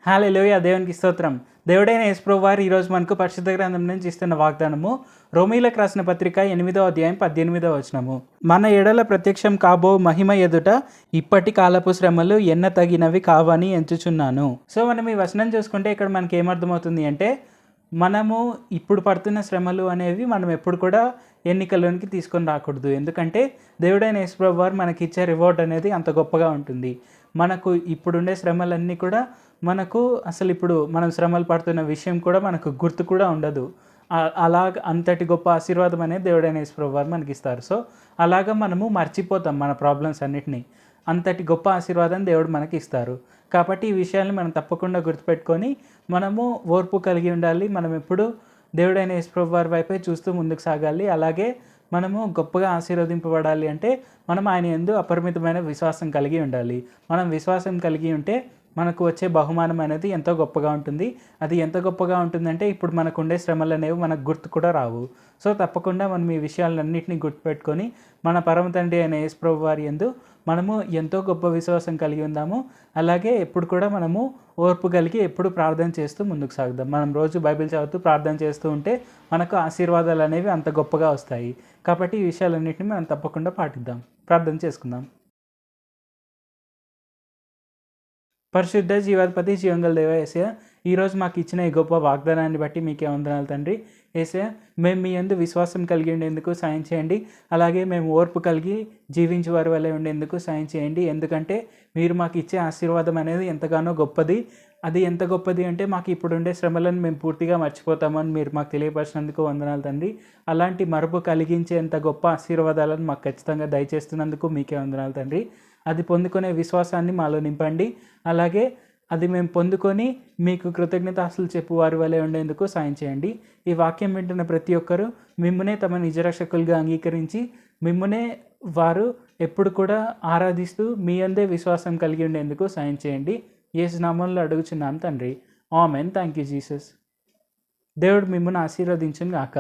హల్లెలూయా, దేవునికి స్తోత్రం. దేవుడైన యేసు ప్రభువారు ఈరోజు మనకు పరిశుద్ధ గ్రంథం నుంచి ఇస్తున్న వాగ్దానము రోమీయులకు రాసిన పత్రిక 8వ అధ్యాయం 18వ వచనము. మన ఎడల ప్రత్యక్షం కాబో మహిమ ఎదుట ఇప్పటి కాలపు శ్రమలు ఎన్న తగినవి కావని ఎంచుచున్నాను. సో మనం ఈ వచనం చూసుకుంటే ఇక్కడ మనకి ఏమర్థమవుతుంది అంటే, మనము ఇప్పుడు పడుతున్న శ్రమలు అనేవి మనం ఎప్పుడు కూడా ఎన్నికల్లోనికి తీసుకొని రాకూడదు. ఎందుకంటే దేవుడైన యేసు ప్రభువారు మనకి ఇచ్చే రివార్డ్ అనేది అంత గొప్పగా ఉంటుంది. మనకు ఇప్పుడుండే శ్రమలన్నీ కూడా మనకు అసలు ఇప్పుడు మనం శ్రమలు పడుతున్న విషయం కూడా మనకు గుర్తు కూడా ఉండదు. అంతటి గొప్ప ఆశీర్వాదం అనేది దేవుడైన యేసు ప్రభువారు మనకి ఇస్తారు. సో అలాగా మనము మర్చిపోతాం మన ప్రాబ్లమ్స్ అన్నిటినీ. అంతటి గొప్ప ఆశీర్వాదం దేవుడు మనకి ఇస్తారు. కాబట్టి ఈ విషయాన్ని మనం తప్పకుండా గుర్తుపెట్టుకొని మనము ఓర్పు కలిగి ఉండాలి. మనం ఎప్పుడు దేవుడైన యేసు ప్రభువారి వైపే చూస్తూ ముందుకు సాగాలి. అలాగే మనము గొప్పగా ఆశీర్వదింపబడాలి అంటే మనం ఆయన యందు అపరిమితమైన విశ్వాసం కలిగి ఉండాలి. మనం విశ్వాసం కలిగి ఉంటే మనకు వచ్చే బహుమానం అనేది ఎంతో గొప్పగా ఉంటుంది. అది ఎంత గొప్పగా ఉంటుందంటే ఇప్పుడు మనకు ఉండే శ్రమలు అనేవి మనకు గుర్తు కూడా రావు. సో తప్పకుండా మనం ఈ విషయాలన్నింటినీ గుర్తుపెట్టుకొని మన పరమ తండ్రి అయిన యేసు ప్రభువారి యందు మనము ఎంతో గొప్ప విశ్వాసం కలిగి ఉందాము. అలాగే ఎప్పుడు కూడా మనము ఓర్పు కలిగి ఎప్పుడు ప్రార్థన చేస్తూ ముందుకు సాగుదాం. మనం రోజు బైబిల్ చదువుతూ ప్రార్థన చేస్తూ ఉంటే మనకు ఆశీర్వాదాలు అనేవి అంత గొప్పగా వస్తాయి. కాబట్టి ఈ విషయాలన్నింటినీ మనం తప్పకుండా పాటిద్దాం. ప్రార్థన చేసుకుందాం. పరిశుద్ధ జీవాధిపతి జీవంగల దేవ యేసయ్య, ఈరోజు మాకు ఇచ్చిన ఈ గొప్ప వాగ్దానాన్ని బట్టి మీకే వందనాలు తండ్రి. యేసయ్య, మేము మీ యందు విశ్వాసం కలిగి ఉండేందుకు సాయం చేయండి. అలాగే మేము ఓర్పు కలిగి జీవించే వారి వల్లే ఉండేందుకు సాయం చేయండి. ఎందుకంటే మీరు మాకు ఇచ్చే ఆశీర్వాదం అనేది ఎంతగానో గొప్పది. అది ఎంత గొప్పది అంటే మాకు ఇప్పుడు ఉండే శ్రమలను మేము పూర్తిగా మర్చిపోతామని మీరు మాకు తెలియపరిచినందుకు వందనాలు తండ్రి. అలాంటి మరుపు కలిగించేంత గొప్ప ఆశీర్వాదాలను మాకు ఖచ్చితంగా దయచేస్తున్నందుకు మీకే వందనాలు తండ్రి. అది పొందుకునే విశ్వాసాన్ని మాలో నింపండి. అలాగే అది మేము పొందుకొని మీకు కృతజ్ఞతాస్తులు చెప్పు వారి వలె ఉండేందుకు సాయం చేయండి. ఈ వాక్యం వింటున్న ప్రతి ఒక్కరూ మిమ్మునే తమ నిజరక్షకులుగా అంగీకరించి మిమ్మునే వారు ఎప్పుడు కూడా ఆరాధిస్తూ మీ అందే విశ్వాసం కలిగి ఉండేందుకు సాయం చేయండి. యేసు నామములో అడుగుచున్నాం తండ్రి. ఆమెన్. Thank you Jesus. దేవుడు మిమ్మును ఆశీర్వదించును గాక.